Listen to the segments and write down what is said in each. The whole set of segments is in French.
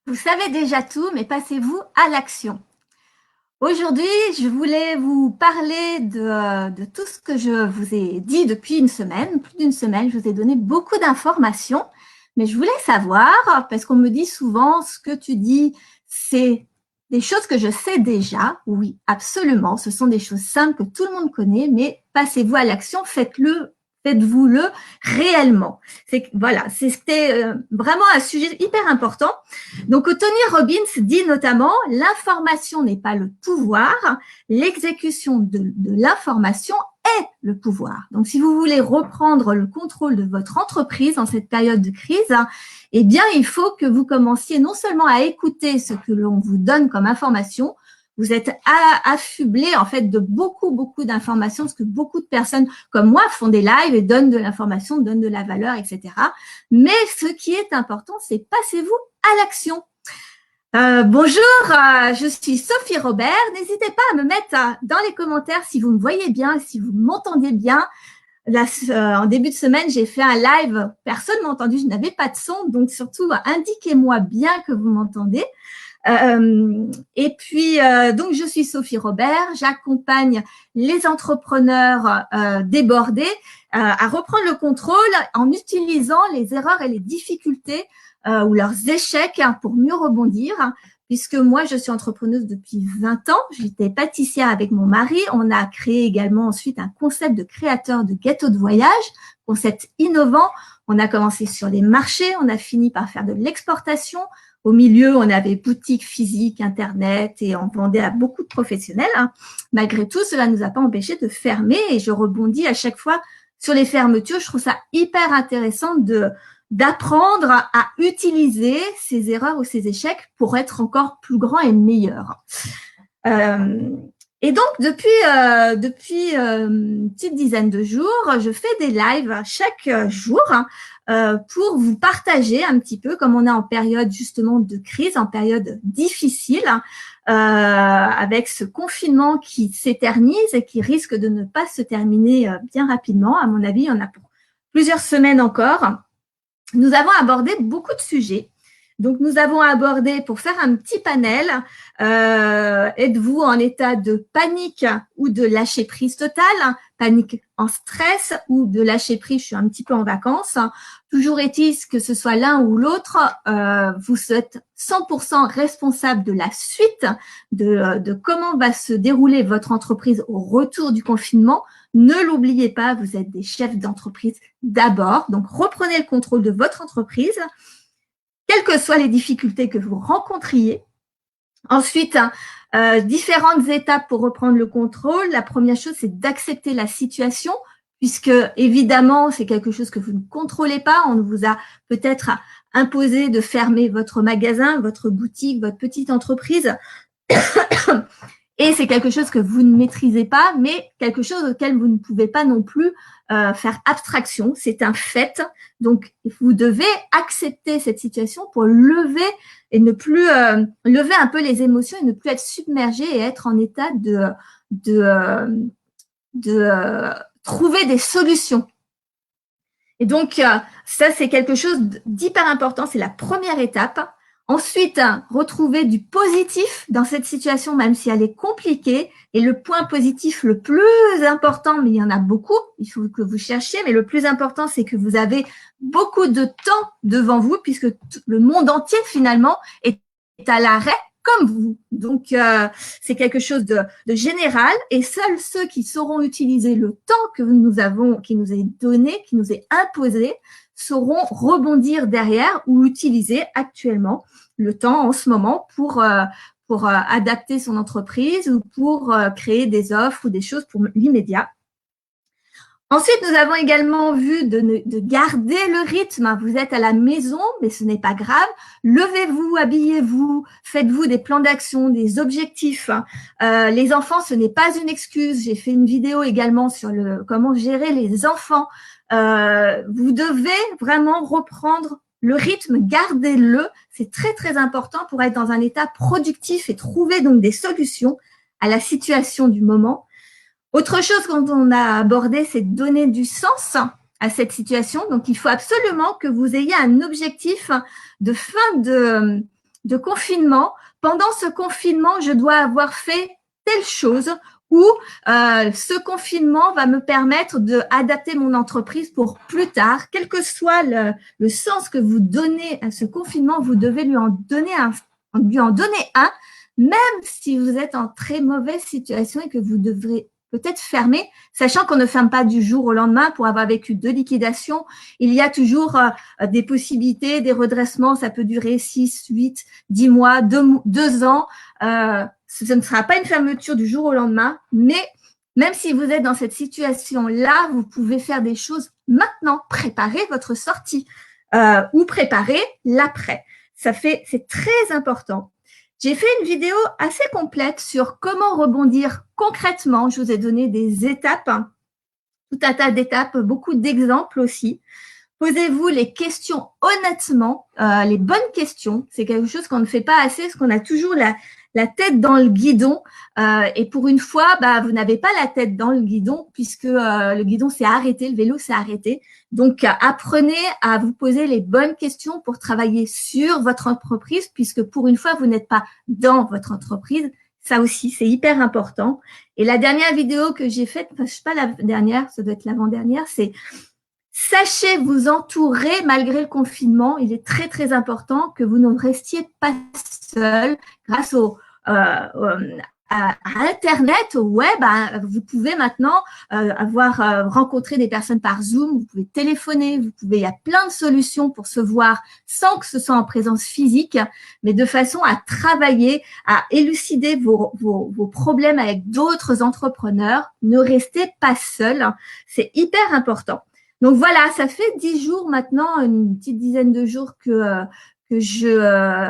Vous savez déjà tout, mais passez-vous à l'action. Aujourd'hui, je voulais vous parler de tout ce que je vous ai dit depuis une semaine, plus d'une semaine. Je vous ai donné beaucoup d'informations, mais je voulais savoir, parce qu'on me dit souvent, ce que tu dis, c'est des choses que je sais déjà. Oui, absolument. Ce sont des choses simples que tout le monde connaît, mais passez-vous à l'action, faites-vous-le réellement. Voilà, c'était vraiment un sujet hyper important. Donc, Tony Robbins dit notamment, l'information n'est pas le pouvoir, l'exécution de l'information est le pouvoir. Donc, si vous voulez reprendre le contrôle de votre entreprise en cette période de crise, eh bien, il faut que vous commenciez non seulement à écouter ce que l'on vous donne comme information, vous êtes affublé en fait de beaucoup d'informations parce que beaucoup de personnes comme moi font des lives et donnent de l'information, donnent de la valeur, etc. Mais ce qui est important, c'est passez-vous à l'action. Bonjour, je suis Sophie Robert. N'hésitez pas à me mettre dans les commentaires si vous me voyez bien, si vous m'entendez bien. Là, en début de semaine, j'ai fait un live. Personne ne m'a entendu, je n'avais pas de son. Donc, surtout, indiquez-moi bien que vous m'entendez. Et puis, donc, je suis Sophie Robert. J'accompagne les entrepreneurs débordés à reprendre le contrôle en utilisant les erreurs et les difficultés ou leurs échecs pour mieux rebondir. Puisque moi, je suis entrepreneuse depuis 20 ans. J'étais pâtissière avec mon mari. On a créé également ensuite un concept de créateur de gâteaux de voyage, concept innovant. On a commencé sur les marchés, on a fini par faire de l'exportation. Au milieu, on avait boutique physique, Internet et on vendait à beaucoup de professionnels. Malgré tout, cela ne nous a pas empêché de fermer et je rebondis à chaque fois sur les fermetures. Je trouve ça hyper intéressant d'apprendre à utiliser ces erreurs ou ces échecs pour être encore plus grand et meilleur. Et donc, depuis une petite dizaine de jours, je fais des lives chaque jour pour vous partager un petit peu, comme on est en période justement de crise, en période difficile, avec ce confinement qui s'éternise et qui risque de ne pas se terminer bien rapidement. À mon avis, il y en a pour plusieurs semaines encore. Nous avons abordé beaucoup de sujets. Donc, nous avons abordé, pour faire un petit panel, êtes-vous en état de panique ou de lâcher prise totale, panique en stress ou de lâcher prise, je suis un petit peu en vacances. Toujours est-il que ce soit l'un ou l'autre, vous êtes 100% responsable de la suite, de comment va se dérouler votre entreprise au retour du confinement. Ne l'oubliez pas, vous êtes des chefs d'entreprise d'abord. Donc, reprenez le contrôle de votre entreprise, quelles que soient les difficultés que vous rencontriez. Ensuite, différentes étapes pour reprendre le contrôle. La première chose, c'est d'accepter la situation, puisque évidemment, c'est quelque chose que vous ne contrôlez pas. On vous a peut-être imposé de fermer votre magasin, votre boutique, votre petite entreprise. Et c'est quelque chose que vous ne maîtrisez pas, mais quelque chose auquel vous ne pouvez pas non plus faire abstraction. C'est un fait. Donc, vous devez accepter cette situation pour lever et ne plus lever un peu les émotions et ne plus être submergé et être en état de trouver des solutions. Et donc, ça, c'est quelque chose d'hyper important. C'est la première étape. Ensuite, retrouver du positif dans cette situation, même si elle est compliquée. Et le point positif le plus important, mais il y en a beaucoup, il faut que vous cherchiez, mais le plus important, c'est que vous avez beaucoup de temps devant vous, puisque le monde entier, finalement, est à l'arrêt comme vous. Donc, c'est quelque chose de général et seuls ceux qui sauront utiliser le temps que qui nous est donné, qui nous est imposé, sauront rebondir derrière ou utiliser actuellement le temps en ce moment pour adapter son entreprise ou pour créer des offres ou des choses pour l'immédiat. Ensuite, nous avons également vu de garder le rythme. Vous êtes à la maison, mais ce n'est pas grave. Levez-vous, habillez-vous, faites-vous des plans d'action, des objectifs. Les enfants, ce n'est pas une excuse. J'ai fait une vidéo également sur comment gérer les enfants. Vous devez vraiment reprendre le rythme, gardez-le. C'est très important pour être dans un état productif et trouver donc des solutions à la situation du moment. Autre chose quand on a abordé, c'est de donner du sens à cette situation. Donc, il faut absolument que vous ayez un objectif de fin de confinement. Pendant ce confinement, je dois avoir fait telle chose ou ce confinement va me permettre d'adapter mon entreprise pour plus tard. Quel que soit le sens que vous donnez à ce confinement, vous devez lui en donner un, même si vous êtes en très mauvaise situation et que vous devrez peut-être fermer, sachant qu'on ne ferme pas du jour au lendemain pour avoir vécu 2 liquidations. Il y a toujours des possibilités, des redressements, ça peut durer 6, 8, 10 mois, 2 ans. Ce ne sera pas une fermeture du jour au lendemain, mais même si vous êtes dans cette situation-là, vous pouvez faire des choses maintenant, préparer votre sortie ou préparer l'après. C'est très important. J'ai fait une vidéo assez complète sur comment rebondir concrètement. Je vous ai donné des étapes, tout un tas d'étapes, beaucoup d'exemples aussi. Posez-vous les questions honnêtement, les bonnes questions. C'est quelque chose qu'on ne fait pas assez parce qu'on a toujours la tête dans le guidon. Et pour une fois, vous n'avez pas la tête dans le guidon puisque le guidon s'est arrêté, le vélo s'est arrêté. Donc, apprenez à vous poser les bonnes questions pour travailler sur votre entreprise puisque pour une fois, vous n'êtes pas dans votre entreprise. Ça aussi, c'est hyper important. Et la dernière vidéo que j'ai faite, enfin, je ne sais pas la dernière, ça doit être l'avant-dernière, c'est sachez vous entourer malgré le confinement. Il est très, très important que vous ne restiez pas seul grâce à Internet, au web. Vous pouvez maintenant rencontrer des personnes par Zoom, vous pouvez téléphoner, il y a plein de solutions pour se voir sans que ce soit en présence physique, mais de façon à travailler, à élucider vos problèmes avec d'autres entrepreneurs. Ne restez pas seul, c'est hyper important. Donc voilà, ça fait 10 jours maintenant, une petite dizaine de jours que je…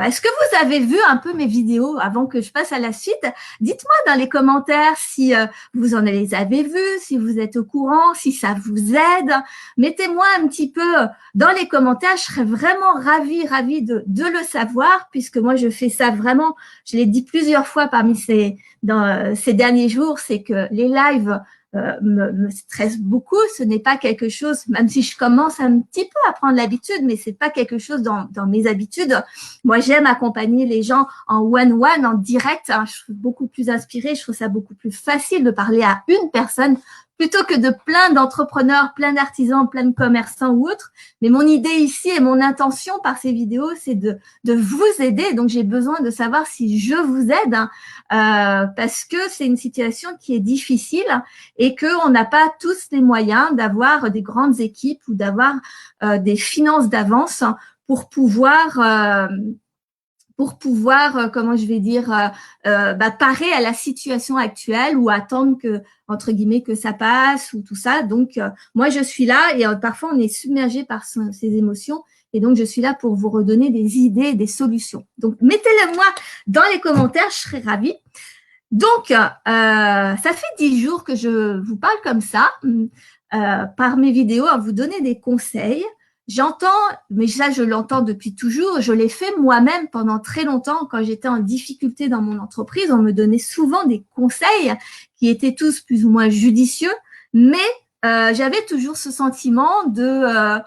Est-ce que vous avez vu un peu mes vidéos avant que je passe à la suite? Dites-moi dans les commentaires si vous en les avez vues, si vous êtes au courant, si ça vous aide. Mettez-moi un petit peu dans les commentaires. Je serais vraiment ravie de le savoir puisque moi, je fais ça vraiment, je l'ai dit plusieurs fois dans ces derniers jours, c'est que les lives me stresse beaucoup. Ce n'est pas quelque chose, même si je commence un petit peu à prendre l'habitude, mais c'est pas quelque chose dans mes habitudes. Moi, j'aime accompagner les gens en one-one, en direct. Je suis beaucoup plus inspirée. Je trouve ça beaucoup plus facile de parler à une personne plutôt que de plein d'entrepreneurs, plein d'artisans, plein de commerçants ou autres. Mais mon idée ici et mon intention par ces vidéos, c'est de vous aider. Donc, j'ai besoin de savoir si je vous aide parce que c'est une situation qui est difficile et qu'on n'a pas tous les moyens d'avoir des grandes équipes ou d'avoir des finances d'avance pour pouvoir comment je vais dire, parer à la situation actuelle ou attendre que, entre guillemets, que ça passe ou tout ça. Donc, moi, je suis là et parfois, on est submergé par ces émotions. Et donc, je suis là pour vous redonner des idées, des solutions. Donc, mettez-le moi dans les commentaires, je serai ravie. Donc, ça fait 10 jours que je vous parle comme ça, par mes vidéos, à vous donner des conseils. J'entends, mais ça, je l'entends depuis toujours. Je l'ai fait moi-même pendant très longtemps. Quand j'étais en difficulté dans mon entreprise, on me donnait souvent des conseils qui étaient tous plus ou moins judicieux, mais j'avais toujours ce sentiment de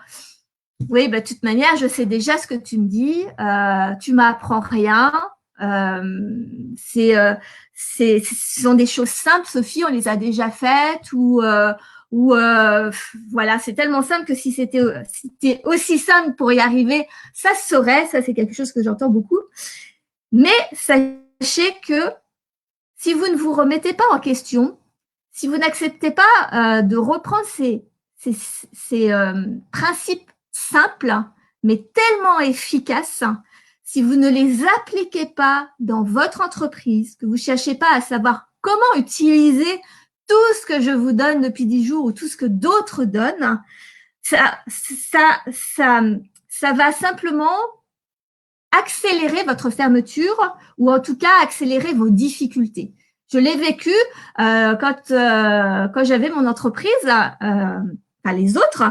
oui, de toute manière, je sais déjà ce que tu me dis. Tu m'apprends rien. Ce sont des choses simples, Sophie, on les a déjà faites ou voilà, c'est tellement simple que si c'était aussi simple pour y arriver, ça se saurait. Ça, c'est quelque chose que j'entends beaucoup. Mais sachez que si vous ne vous remettez pas en question, si vous n'acceptez pas de reprendre ces principes simples, mais tellement efficaces, si vous ne les appliquez pas dans votre entreprise, que vous ne cherchez pas à savoir comment utiliser tout ce que je vous donne depuis 10 jours ou tout ce que d'autres donnent, ça va simplement accélérer votre fermeture ou en tout cas accélérer vos difficultés. Je l'ai vécu quand j'avais mon entreprise, pas les autres,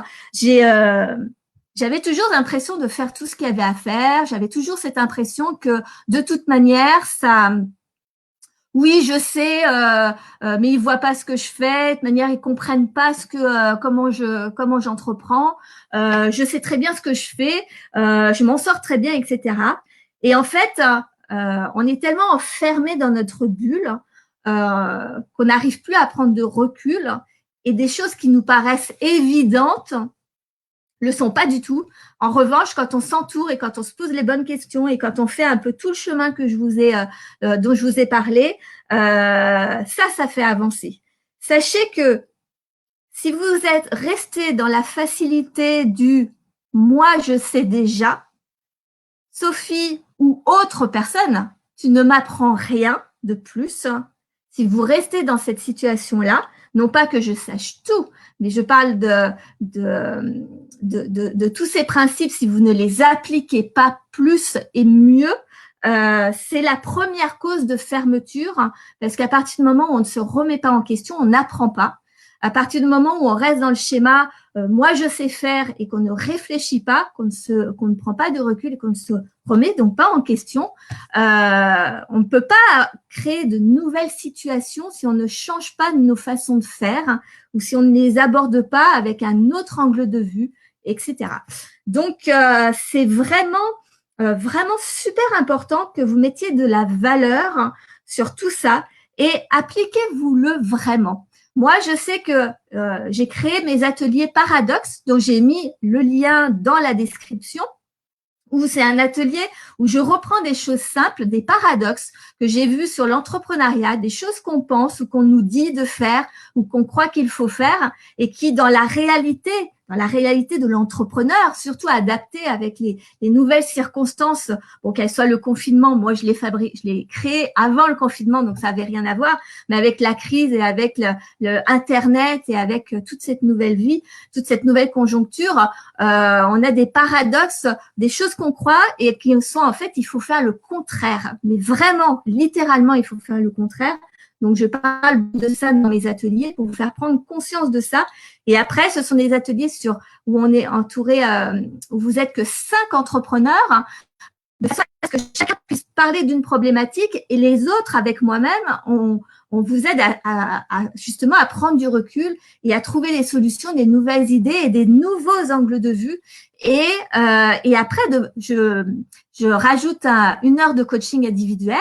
j'avais toujours l'impression de faire tout ce qu'il y avait à faire. J'avais toujours cette impression que de toute manière, oui, je sais, mais ils voient pas ce que je fais. De toute manière, ils comprennent pas comment j'entreprends. Je sais très bien ce que je fais. Je m'en sors très bien, etc. Et en fait, on est tellement enfermé dans notre bulle qu'on n'arrive plus à prendre de recul et des choses qui nous paraissent évidentes le sont pas du tout. En revanche, quand on s'entoure et quand on se pose les bonnes questions et quand on fait un peu tout le chemin que dont je vous ai parlé, ça fait avancer. Sachez que si vous êtes resté dans la facilité du moi je sais déjà, Sophie ou autre personne, tu ne m'apprends rien de plus. Si vous restez dans cette situation-là, non pas que je sache tout, mais je parle de tous ces principes, si vous ne les appliquez pas plus et mieux, c'est la première cause de fermeture, parce qu'à partir du moment où on ne se remet pas en question, on n'apprend pas. À partir du moment où on reste dans le schéma moi je sais faire et qu'on ne réfléchit pas, qu'on ne prend pas de recul et qu'on ne se remet donc pas en question, on ne peut pas créer de nouvelles situations si on ne change pas nos façons de faire ou si on ne les aborde pas avec un autre angle de vue, etc. Donc c'est vraiment super important que vous mettiez de la valeur sur tout ça et appliquez-vous-le vraiment. Moi, je sais que j'ai créé mes ateliers Paradoxe, dont j'ai mis le lien dans la description, où c'est un atelier où je reprends des choses simples, des paradoxes que j'ai vus sur l'entrepreneuriat, des choses qu'on pense ou qu'on nous dit de faire ou qu'on croit qu'il faut faire et qui, dans la réalité de l'entrepreneur, surtout adaptées avec les nouvelles circonstances, bon, qu'elles soient le confinement, moi je l'ai créé avant le confinement, donc ça avait rien à voir, mais avec la crise et avec le Internet et avec toute cette nouvelle vie, toute cette nouvelle conjoncture, on a des paradoxes, des choses qu'on croit et qui sont en fait, il faut faire le contraire. Mais vraiment, littéralement, il faut faire le contraire. Donc, je parle de ça dans mes ateliers pour vous faire prendre conscience de ça. Et après, ce sont des ateliers où on est entouré, où vous êtes que 5 entrepreneurs, de façon à ce que chacun puisse parler d'une problématique et les autres, avec moi-même, on vous aide justement à prendre du recul et à trouver des solutions, des nouvelles idées et des nouveaux angles de vue. Et après, je rajoute 1 heure de coaching individuel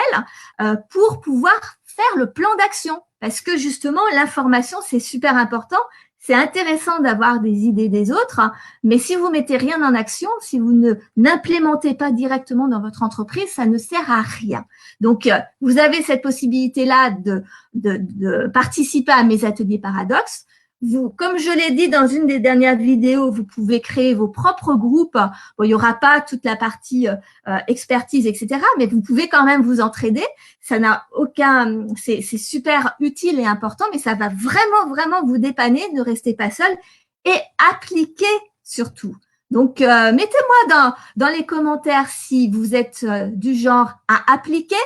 pour pouvoir faire le plan d'action. Parce que justement, l'information, c'est super important. C'est intéressant d'avoir des idées des autres, mais si vous mettez rien en action, si vous n'implémentez pas directement dans votre entreprise, ça ne sert à rien. Donc, vous avez cette possibilité-là de participer à mes ateliers Paradoxe. Vous, comme je l'ai dit dans une des dernières vidéos, vous pouvez créer vos propres groupes. Bon, il n'y aura pas toute la partie expertise, etc., mais vous pouvez quand même vous entraider. Ça n'a aucun, c'est super utile et important, mais ça va vraiment vous dépanner. Ne restez pas seul et appliquez surtout. Donc, mettez-moi dans les commentaires si vous êtes du genre à appliquer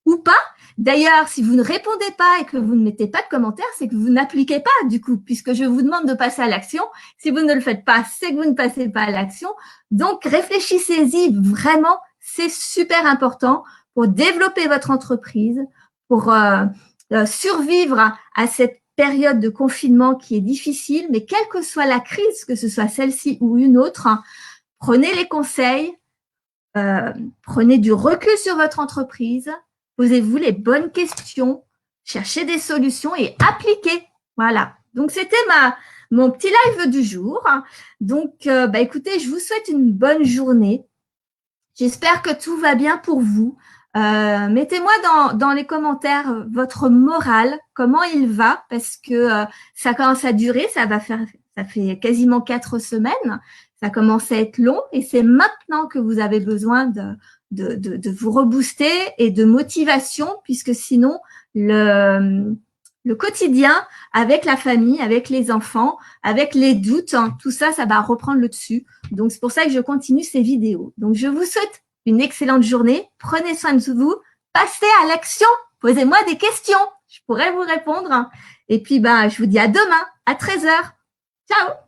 ou pas. D'ailleurs, si vous ne répondez pas et que vous ne mettez pas de commentaires, c'est que vous n'appliquez pas du coup, puisque je vous demande de passer à l'action. Si vous ne le faites pas, c'est que vous ne passez pas à l'action. Donc, réfléchissez-y vraiment, c'est super important pour développer votre entreprise, pour survivre à cette période de confinement qui est difficile, mais quelle que soit la crise, que ce soit celle-ci ou une autre, prenez les conseils, prenez du recul sur votre entreprise, posez-vous les bonnes questions, cherchez des solutions et appliquez. Voilà. Donc, c'était mon petit live du jour. Donc, écoutez, je vous souhaite une bonne journée. J'espère que tout va bien pour vous. Mettez-moi dans les commentaires votre moral, comment il va, parce que ça commence à durer, ça fait quasiment 4 semaines, ça commence à être long et c'est maintenant que vous avez besoin de vous rebooster et de motivation, puisque sinon le quotidien avec la famille, avec les enfants, avec les doutes, tout ça, ça va reprendre le dessus. Donc, c'est pour ça que je continue ces vidéos. Donc, je vous souhaite une excellente journée. Prenez soin de vous. Passez à l'action. Posez-moi des questions. Je pourrais vous répondre. Et puis, je vous dis à demain à 13h. Ciao!